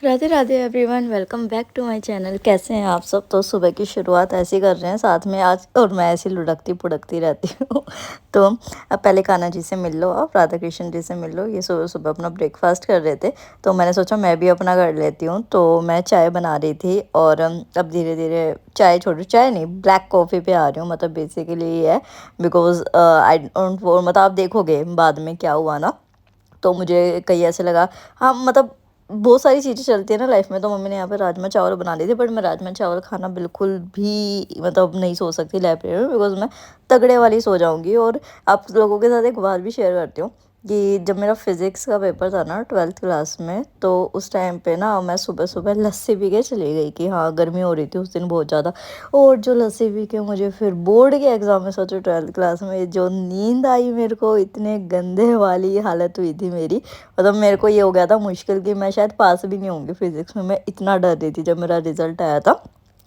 Radhe Radhe everyone, welcome back to my channel. कैसे हैं आप सब। तो सुबह की शुरुआत ऐसी कर रहे हैं साथ में आज, और मैं ऐसी लुढ़कती पुढ़कती रहती हूँ। तो अब पहले कान्हा जी से मिल लो, आप राधा कृष्ण जी से मिल लो। ये सुबह सुबह अपना ब्रेकफास्ट कर रहे थे, तो मैंने सोचा मैं भी अपना कर लेती हूँ। तो मैं चाय बना रही थी और अब धीरे धीरे चाय छोड़ो, चाय नहीं ब्लैक कॉफ़ी पे आ रही हूँ। मतलब बेसिकली ये है बिकॉज आई डोंट, मतलब आप देखोगे बाद में क्या हुआ ना। तो मुझे कहीं ऐसे लगा, हाँ मतलब बहुत सारी चीज़ें चलती है ना लाइफ में। तो मम्मी ने यहाँ पे राजमा चावल बना लिए थे, बट मैं राजमा चावल खाना बिल्कुल भी मतलब नहीं सो सकती लाइब्रेरी में, बिकॉज मैं तगड़े वाली सो जाऊँगी। और आप लोगों के साथ एक बात भी शेयर करती हूँ कि जब मेरा फिज़िक्स का पेपर था ना 12th क्लास में, तो उस टाइम पे ना मैं सुबह सुबह लस्सी पी के चली गई कि हाँ गर्मी हो रही थी उस दिन बहुत ज़्यादा। और जो लस्सी पी के मुझे फिर बोर्ड के एग्ज़ाम में, सोचो 12th क्लास में जो नींद आई मेरे को, इतने गंदे वाली हालत हुई थी मेरी। मतलब मेरे को ये हो गया था मुश्किल कि मैं शायद पास भी नहीं होंगी फिज़िक्स में। मैं इतना डर रही थी जब मेरा रिज़ल्ट आया था,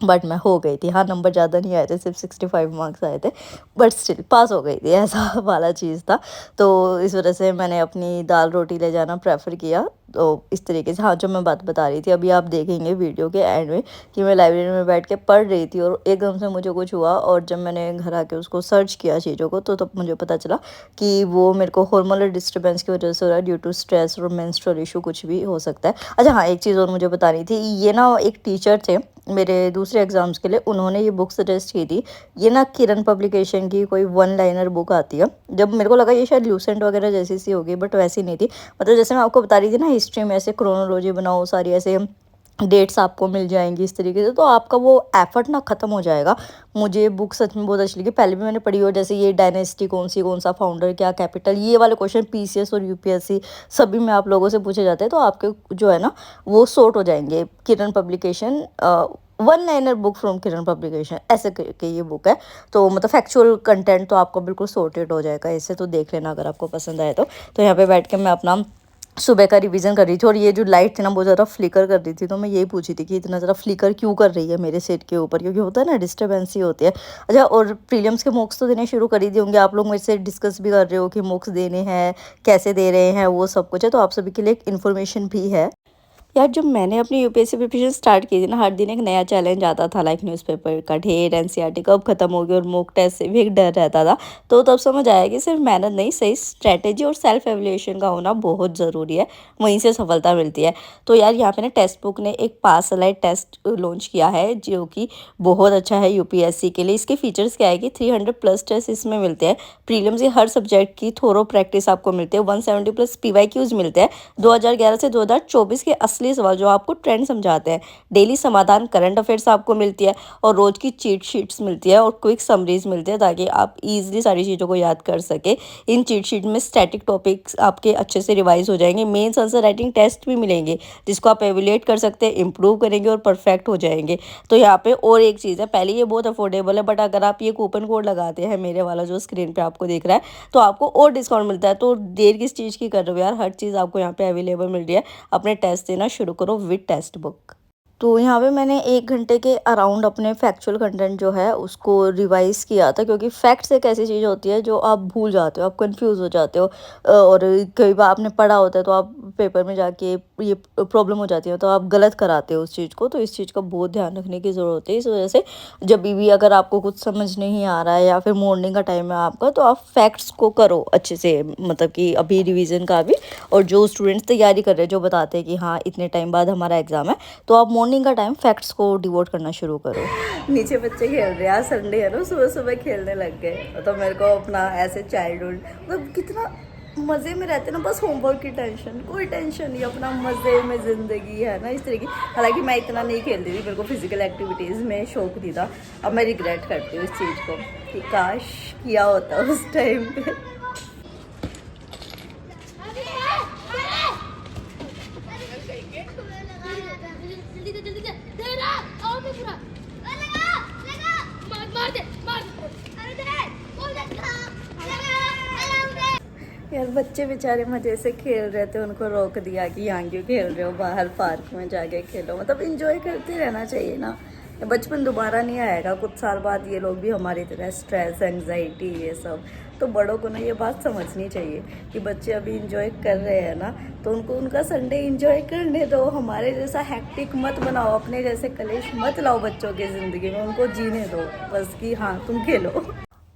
बट मैं हो गई थी। हाँ नंबर ज़्यादा नहीं आए थे, सिर्फ 65 मार्क्स आए थे, बट स्टिल पास हो गई थी, ऐसा वाला चीज़ था। तो इस वजह से मैंने अपनी दाल रोटी ले जाना प्रेफर किया। तो इस तरीके से, हाँ जो मैं बात बता रही थी अभी आप देखेंगे वीडियो के एंड में कि मैं लाइब्रेरी में बैठ के पढ़ रही थी और एकदम से मुझे कुछ हुआ। और जब मैंने घर आके उसको सर्च किया चीज़ों को, तो तब मुझे पता चला कि वो मेरे को हार्मोनल डिस्टर्बेंस की वजह से हो रहा है, ड्यू टू स्ट्रेस और मेंस्ट्रुअल इशू, कुछ भी हो सकता है। अच्छा हाँ, एक चीज़ और मुझे बतानी थी। ये ना एक टीचर थे मेरे दूसरे एग्ज़ाम्स के लिए, उन्होंने ये बुक सजेस्ट की थी। ये ना किरण पब्लिकेशन की कोई वन लाइनर बुक आती है। जब मेरे को लगा ये शायद ल्यूसेंट वगैरह जैसी सी होगी, बट वैसी नहीं थी। मतलब जैसे मैं आपको बता रही थी ना हिस्ट्री में ऐसे क्रोनोलॉजी बनाओ, सारी ऐसे डेट्स आपको मिल जाएंगी इस तरीके से, तो आपका वो एफर्ट ना ख़त्म हो जाएगा। मुझे बुक सच में बहुत अच्छी लगी। पहले भी मैंने पढ़ी हो, जैसे ये डायनेस्टी कौन सा फाउंडर, क्या कैपिटल, ये वाले क्वेश्चन पीसीएस और यूपीएससी सभी में आप लोगों से पूछे जाते हैं। तो आपके जो है ना वो सॉर्ट हो जाएंगे। Kiran publication one liner book from Kiran publication ऐसे करके ये बुक है। तो मतलब फैक्चुअल कंटेंट तो आपको बिल्कुल सॉर्टेड हो जाएगा इससे। तो देख लेना अगर आपको पसंद आए तो यहाँ पे बैठ के मैं अपना सुबह का रिवीजन कर रही थी। और ये जो लाइट थी ना बहुत ज़्यादा फ्लिकर कर रही थी, तो मैं यही पूछी थी कि इतना ज़्यादा फ्लिकर क्यों कर रही है मेरे सिर के ऊपर, क्योंकि होता है ना डिस्टर्बेंस ही होती है। अच्छा, और प्रीलिम्स के मॉक्स तो देने शुरू कर ही दिए होंगे आप लोग, मेरे से डिस्कस भी कर रहे हो कि मॉक्स देने हैं, कैसे दे रहे हैं, वो सब कुछ है। तो आप सभी के लिए एक इन्फॉर्मेशन भी है यार। जब मैंने अपनी यूपीएससी प्रिपरेशन स्टार्ट की थी ना, हर दिन एक नया चैलेंज आता था, लाइक न्यूज़पेपर का ढेर, एनसीईआरटी कब खत्म होगी, और मॉक टेस्ट से भी एक डर रहता था। तो तब समझ आया कि सिर्फ मेहनत नहीं, सही स्ट्रैटेजी और सेल्फ एवल्यूएशन का होना बहुत ज़रूरी है, वहीं से सफलता मिलती है। तो यार यहाँ पे ना टेक्स्ट बुक ने एक पास लाइट टेस्ट लॉन्च किया है, जो कि बहुत अच्छा है यूपीएससी के लिए। इसके फीचर्स क्या है कि 300+ टेस्ट इसमें मिलते हैं। प्रीलिम्स के हर सब्जेक्ट की थोरो प्रैक्टिस आपको मिलती है। 170+ पीवाईक्यूज मिलते हैं। 2011 से 2024 के असली सवाल जो आपको ट्रेंड समझाते हैं। डेली समाधान, करंट अफेयर्स आपको मिलती है, और रोज की चीट शीट्स मिलती है, और क्विक समरीज मिलती है, ताकि आप इजीली सारी चीज़ों को याद कर सके। इन चीट शीट में स्टैटिक टॉपिक्स आपके अच्छे से रिवाइज हो जाएंगे। मेंस आंसर राइटिंग टेस्ट भी मिलेंगे, जिसको आप एवेल्युएट कर सकते हैं, इंप्रूव करेंगे और परफेक्ट हो जाएंगे। तो यहाँ पे और एक चीज़ है, पहले ये बहुत अफोर्डेबल है, बट अगर आप ये कूपन कोड लगाते हैं मेरे वाला जो स्क्रीन पे आपको दिख रहा है, तो आपको और डिस्काउंट मिलता है। तो देर किस चीज़ की कर रहे हो यार, हर चीज़ आपको यहाँ पे अवेलेबल मिल रही है। अपने टेस्ट देना शुरू करो विद टेक्स्ट बुक। तो यहाँ पे मैंने 1 घंटे के अराउंड अपने फैक्चुअल कंटेंट जो है उसको रिवाइज़ किया था, क्योंकि फैक्ट्स एक ऐसी चीज़ होती है जो आप भूल जाते हो, आप कंफ्यूज हो जाते हो। और कई बार आपने पढ़ा होता है तो आप पेपर में जाके ये प्रॉब्लम हो जाती है, तो आप गलत कराते हो उस चीज़ को। तो इस चीज़ का बहुत ध्यान रखने की ज़रूरत है। इस वजह से जब भी अगर आपको कुछ समझ नहीं आ रहा है, या फिर मॉर्निंग का टाइम है आपका, तो आप फैक्ट्स को करो अच्छे से, मतलब कि अभी रिविज़न का भी। और जो स्टूडेंट्स तैयारी कर रहे हैं, जो बताते हैं कि हाँ इतने टाइम बाद हमारा एग्ज़ाम है, तो आप मॉर्निंग का टाइम फैक्ट्स को डिवोट करना शुरू करो। नीचे बच्चे खेल रहे हैं, आज संडे है ना, सुबह सुबह खेलने लग गए। तो मेरे को अपना ऐसे चाइल्डहुड मतलब कितना मज़े में रहते हैं ना, बस होमवर्क की टेंशन, कोई टेंशन नहीं, अपना मज़े में ज़िंदगी है ना इस तरह की। हालांकि मैं इतना नहीं खेलती थी, मेरे को फिजिकल एक्टिविटीज़ में शौक नहीं था। अब मैं रिग्रेट करती हूँ इस चीज़ को कि काश किया होता उस टाइम पे। यार बच्चे बेचारे मजे से खेल रहे थे, उनको रोक दिया कि यहाँ क्यों खेल रहे हो, बाहर पार्क में जाके खेलो। मतलब इंजॉय करते रहना चाहिए ना, बचपन दोबारा नहीं आएगा। कुछ साल बाद ये लोग भी हमारी तरह स्ट्रेस, एंग्जाइटी, ये सब। तो बड़ों को ना ये बात समझनी चाहिए कि बच्चे अभी इंजॉय कर रहे हैं ना, तो उनको उनका संडे इंजॉय करने दो। हमारे जैसा हैक्टिक मत बनाओ, अपने जैसे कलेश मत लाओ बच्चों की ज़िंदगी में, उनको जीने दो बस कि हाँ तुम खेलो।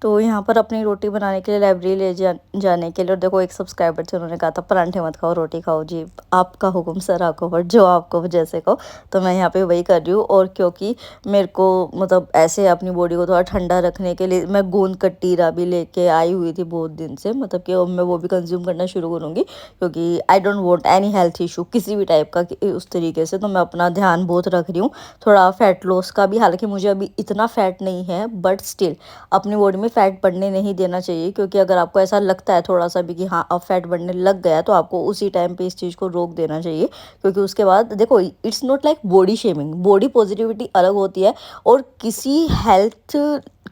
तो यहाँ पर अपनी रोटी बनाने के लिए लाइब्रेरी जाने के लिए, और देखो एक सब्सक्राइबर थे, उन्होंने कहा था परांठे मत खाओ रोटी खाओ। जी आपका हुक्म सर आपको, बट जो आपको जैसे कहो। तो मैं यहाँ पे वही कर रही हूँ। और क्योंकि मेरे को मतलब ऐसे अपनी बॉडी को थोड़ा ठंडा रखने के लिए मैं गोंद कटीरा भी लेके आई हुई थी बहुत दिन से, मतलब कि अब मैं वो भी कंज्यूम करना शुरू करूँगी, क्योंकि I don't want any health issue किसी भी टाइप का उस तरीके से। तो मैं अपना ध्यान बहुत रख रही हूँ, थोड़ा फैट लॉस का भी। हालांकि मुझे अभी इतना फैट नहीं है, बट स्टिल अपनी बॉडी में फ़ैट बढ़ने नहीं देना चाहिए। क्योंकि अगर आपको ऐसा लगता है थोड़ा सा भी कि हाँ अब फैट बढ़ने लग गया, तो आपको उसी टाइम पे इस चीज़ को रोक देना चाहिए। क्योंकि उसके बाद देखो, it's not like body shaming, body positivity अलग होती है, और किसी हेल्थ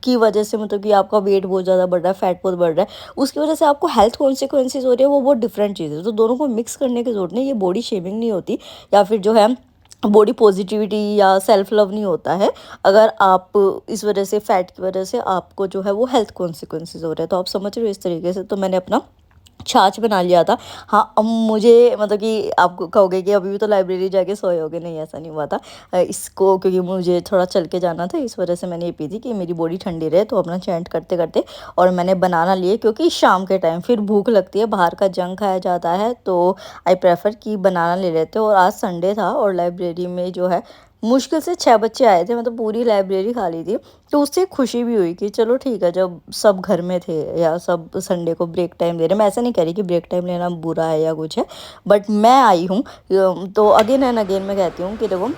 की वजह से, मतलब कि आपका वेट बहुत ज़्यादा बढ़ रहा है, फैट बहुत बढ़ रहा है, उसकी वजह से आपको हेल्थ कॉन्सिक्वेंसेज हो रही है, वो बहुत डिफरेंट चीज़ है। तो दोनों को मिक्स करने की जरूरत नहीं, ये बॉडी शेमिंग नहीं होती, या फिर जो है बॉडी पॉजिटिविटी या सेल्फ लव नहीं होता है। अगर आप इस वजह से, फैट की वजह से आपको जो है वो हेल्थ कॉन्सिक्वेंसेज हो रहे हैं, तो आप समझ रहे हो इस तरीके से। तो मैंने अपना छाछ बना लिया था। हाँ अब मुझे मतलब कि आप कहोगे कि अभी भी तो लाइब्रेरी जाके सोए होगे, नहीं ऐसा नहीं हुआ था। इसको क्योंकि मुझे थोड़ा चल के जाना था, इस वजह से मैंने ये पी थी कि मेरी बॉडी ठंडी रहे। तो अपना चैंट करते करते, और मैंने बनाना लिए क्योंकि शाम के टाइम फिर भूख लगती है, बाहर का जंक खाया जाता है, तो आई प्रेफर कि बनाना ले लेते। और आज संडे था, और लाइब्रेरी में जो है मुश्किल से 6 बच्चे आए थे, मतलब पूरी लाइब्रेरी खाली थी। तो उससे खुशी भी हुई कि चलो ठीक है, जब सब घर में थे या सब संडे को ब्रेक टाइम ले रहे। मैं ऐसा नहीं कह रही कि ब्रेक टाइम लेना बुरा है या कुछ है, बट मैं आई हूँ। तो अगेन एंड अगेन मैं कहती हूँ कि देखो,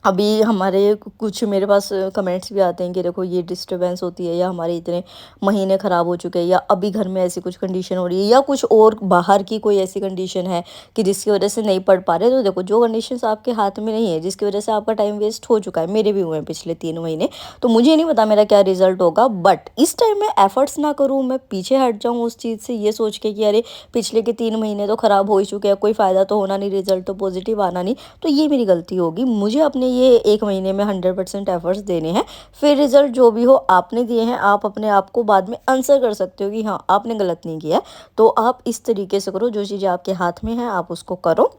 अभी हमारे कुछ मेरे पास कमेंट्स भी आते हैं कि देखो ये डिस्टरबेंस होती है, या हमारे इतने महीने ख़राब हो चुके हैं, या अभी घर में ऐसी कुछ कंडीशन हो रही है, या कुछ और बाहर की कोई ऐसी कंडीशन है कि जिसकी वजह से नहीं पढ़ पा रहे। तो देखो, जो कंडीशंस आपके हाथ में नहीं है, जिसकी वजह से आपका टाइम वेस्ट हो चुका है, मेरे भी हुए हैं पिछले 3 महीने, तो मुझे नहीं पता मेरा क्या रिजल्ट होगा। बट इस टाइम मैं एफर्ट्स ना करूँ, मैं पीछे हट जाऊँ उस चीज़ से, ये सोच के कि अरे पिछले के 3 महीने तो ख़राब हो ही चुके हैं, कोई फ़ायदा तो होना नहीं, रिजल्ट तो पॉजिटिव आना नहीं। तो ये मेरी गलती होगी। मुझे अपने ये 1 महीने में 100% एफर्ट्स देने हैं। फिर रिजल्ट जो भी हो, आपने दिए हैं, आप अपने आप को बाद में आंसर कर सकते हो कि हाँ आपने गलत नहीं किया। तो आप इस तरीके से करो, जो चीज़ें आपके हाथ में है आप उसको करो,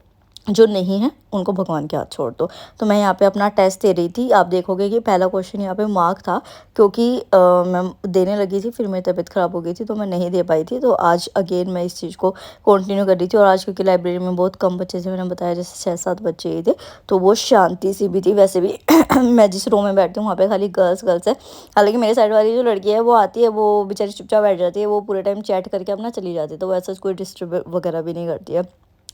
जो नहीं है उनको भगवान के हाथ छोड़ दो। तो मैं यहाँ पे अपना टेस्ट दे रही थी। आप देखोगे कि पहला क्वेश्चन यहाँ पे मार्क था, क्योंकि मैं देने लगी थी, फिर मेरी तबीयत ख़राब हो गई थी, तो मैं नहीं दे पाई थी। तो आज अगेन मैं इस चीज़ को कंटिन्यू कर रही थी। और आज क्योंकि लाइब्रेरी में बहुत कम बच्चे थे, मैंने बताया जैसे 6-7 बच्चे ही थे, तो वो शांति सी भी थी। वैसे भी मैं जिस रूम में बैठती हूँ वहाँ पे खाली गर्ल्स है। हालांकि मेरे साइड वाली जो लड़की है वो आती है, वो बेचारी चुपचाप बैठ जाती है, वो पूरे टाइम चैट करके अपना चली जाती है, तो वैसा कोई डिस्टर्ब वगैरह भी नहीं करती है,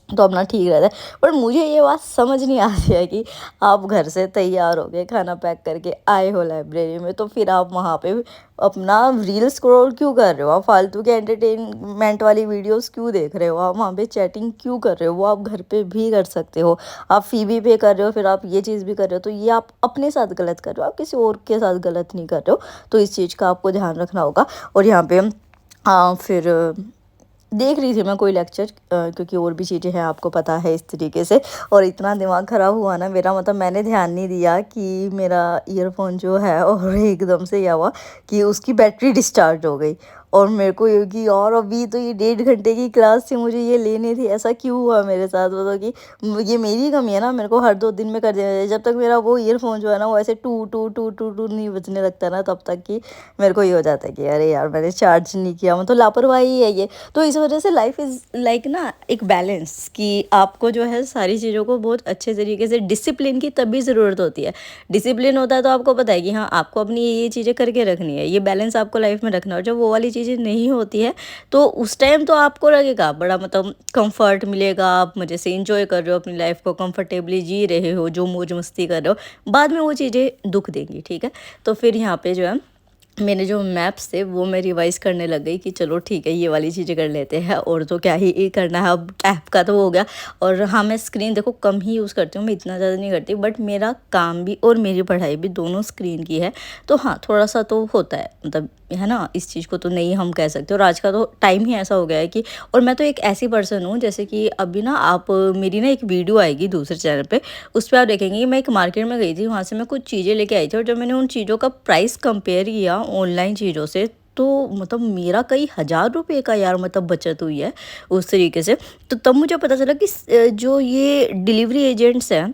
तो अपना ठीक रहता है। पर मुझे ये बात समझ नहीं आती है कि आप घर से तैयार हो गए, खाना पैक करके आए हो लाइब्रेरी में, तो फिर आप वहाँ पे अपना रील स्क्रॉल क्यों कर रहे हो, आप फालतू के एंटरटेनमेंट वाली वीडियोस क्यों देख रहे हो, आप वहाँ पे चैटिंग क्यों कर रहे हो। वो आप घर पे भी कर सकते हो, आप फ़ी भी पे कर रहे हो, फिर आप ये चीज़ भी कर रहे हो, तो ये आप अपने साथ गलत कर रहे हो, आप किसी और के साथ गलत नहीं कर रहे हो। तो इस चीज़ का आपको ध्यान रखना होगा। और यहाँ पे फिर देख रही थी मैं कोई लेक्चर, क्योंकि और भी चीज़ें हैं आपको पता है इस तरीके से। और इतना दिमाग ख़राब हुआ ना मेरा, मतलब मैंने ध्यान नहीं दिया कि मेरा ईयरफोन जो है, और एकदम से क्या हुआ कि उसकी बैटरी डिस्चार्ज हो गई। और मेरे को ये कि और अभी तो ये 1.5 घंटे की क्लास थी, मुझे ये लेनी थी, ऐसा क्यों हुआ मेरे साथ। मतलब कि ये मेरी कमी है ना, मेरे को हर 2 दिन में कर देना चाहिए। जब तक मेरा वो ईयरफोन जो है ना, वो ऐसे टू टू टू टू टू नहीं बजने लगता ना, तब तक कि मेरे को ये हो जाता है कि अरे यार मैंने चार्ज नहीं किया, मतलब लापरवाही है ये। तो इस वजह से लाइफ इज़ लाइक ना एक बैलेंस, कि आपको जो है सारी चीज़ों को बहुत अच्छे तरीके से, डिसिप्लिन की तभी ज़रूरत होती है। डिसिप्लिन होता है तो आपको पता है कि हाँ आपको अपनी ये चीज़ें करके रखनी है, ये बैलेंस आपको लाइफ में रखना है। और जब वो वाली चीज़ें नहीं होती है, तो उस टाइम तो आपको लगेगा बड़ा मतलब कंफर्ट मिलेगा, आप मज़े से इंजॉय कर रहे हो अपनी लाइफ को, कंफर्टेबली जी रहे हो, जो मौज मस्ती कर रहे हो। बाद में वो चीज़ें दुख देंगी, ठीक है। तो फिर यहाँ पे जो है मेरे जो मैप्स थे वो मैं रिवाइज़ करने लग गई कि चलो ठीक है, ये वाली चीज़ें कर लेते हैं, और तो क्या ही करना है, अब ऐप का तो हो गया। और हाँ, मैं स्क्रीन देखो कम ही यूज़ करती हूँ, मैं इतना ज़्यादा नहीं करती, बट मेरा काम भी और मेरी पढ़ाई भी दोनों स्क्रीन की है। तो हाँ, थोड़ा-सा तो होता है, मतलब है ना, इस चीज़ को तो नहीं हम कह सकते। और आज का तो टाइम ही ऐसा हो गया है कि, और मैं तो एक ऐसी पर्सन हूँ, जैसे कि अभी ना आप मेरी ना एक वीडियो आएगी दूसरे चैनल पे, उस पे आप देखेंगे कि मैं एक मार्केट में गई थी, वहाँ से मैं कुछ चीज़ें लेके आई थी, और जब मैंने उन चीज़ों का प्राइस कंपेयर किया ऑनलाइन चीज़ों से, तो मतलब मेरा कई हज़ार रुपए का यार मतलब बचत हुई है उस तरीके से। तो तब मुझे पता चला कि जो ये डिलीवरी एजेंट्स हैं,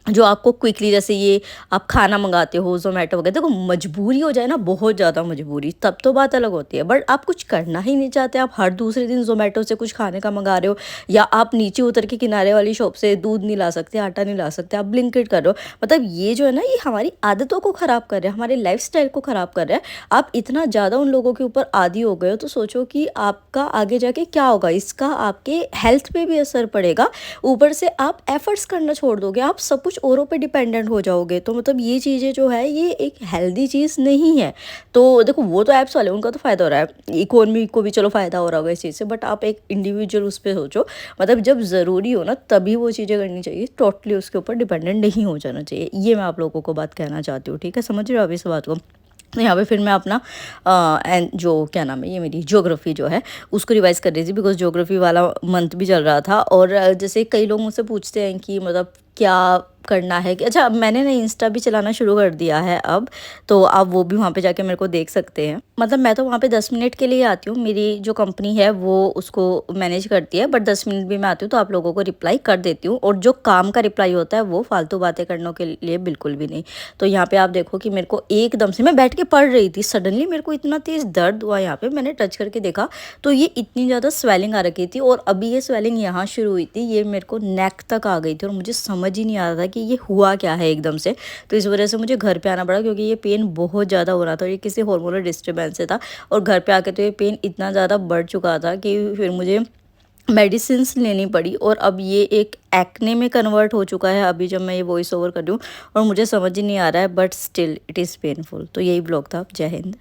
जो आपको क्विकली, जैसे ये आप खाना मंगाते हो ज़ोमैटो वगैरह, देखो मजबूरी हो जाए ना, बहुत ज़्यादा मजबूरी, तब तो बात अलग होती है, बट आप कुछ करना ही नहीं चाहते, आप हर दूसरे दिन ज़ोमैटो से कुछ खाने का मंगा रहे हो, या आप नीचे उतर के किनारे वाली शॉप से दूध नहीं ला सकते, आटा नहीं ला सकते, आप ब्लिंकिट कर रहे हो। मतलब ये जो है ना, ये हमारी आदतों को ख़राब कर रहा है, हमारे लाइफस्टाइल को ख़राब कर रहा है। आप इतना ज़्यादा उन लोगों के ऊपर आदी हो गए हो, तो सोचो कि आपका आगे जाके क्या होगा, इसका आपके हेल्थ पे भी असर पड़ेगा। ऊपर से आप एफर्ट्स करना छोड़ दोगे, आप सब कुछ औरों पे डिपेंडेंट हो जाओगे। तो मतलब ये चीज़ें जो है, ये एक हेल्दी चीज़ नहीं है। तो देखो, वो तो ऐप्स वाले, उनका तो फ़ायदा हो रहा है, इकोनॉमी को भी चलो फ़ायदा हो रहा होगा इस चीज़ से, बट आप एक इंडिविजुअल उस पे सोचो। मतलब जब ज़रूरी हो ना, तभी वो चीज़ें करनी चाहिए, टोटली उसके ऊपर डिपेंडेंट नहीं हो जाना चाहिए। ये मैं आप लोगों को बात कहना चाहती हूँ, ठीक है? समझ रहे हो आप इस बात को? तो यहाँ पे फिर मैं अपना एंड जो क्या नाम है, ये मेरी ज्योग्राफी जो है उसको रिवाइज़ कर रही थी, बिकॉज़ ज्योग्राफी वाला मंथ भी चल रहा था। और जैसे कई लोग मुझसे पूछते हैं कि मतलब क्या करना है, कि अच्छा, मैंने ना इंस्टा भी चलाना शुरू कर दिया है अब, तो आप वो भी वहाँ पे जाके मेरे को देख सकते हैं। मतलब मैं तो वहाँ पे 10 मिनट के लिए आती हूँ, मेरी जो कंपनी है वो उसको मैनेज करती है, बट 10 मिनट भी मैं आती हूँ तो आप लोगों को रिप्लाई कर देती हूँ, और जो काम का रिप्लाई होता है वो फालतू बातें करने के लिए बिल्कुल भी नहीं। तो यहाँ पे आप देखो कि मेरे को एकदम से, मैं बैठ के पढ़ रही थी, सडनली मेरे को इतना तेज़ दर्द हुआ, यहाँ पे मैंने टच करके देखा, तो ये इतनी ज़्यादा स्वेलिंग आ रखी थी, और अभी ये स्वेलिंग यहाँ शुरू हुई थी, ये मेरे को नेक तक आ गई थी, और मुझे समझ ही नहीं आ रहा था कि ये हुआ क्या है एकदम से। तो इस वजह से मुझे घर पे आना पड़ा, क्योंकि ये पेन बहुत ज़्यादा हो रहा था, और ये किसी हार्मोनल डिस्टर्बेंस से था। और घर पे आके तो ये पेन इतना ज़्यादा बढ़ चुका था कि फिर मुझे मेडिसिन्स लेनी पड़ी, और अब ये एक एक्ने में कन्वर्ट हो चुका है अभी जब मैं ये वॉइस ओवर कर रही हूँ, और मुझे समझ ही नहीं आ रहा है, but still it is painful. तो यही ब्लॉग था। जय हिंद।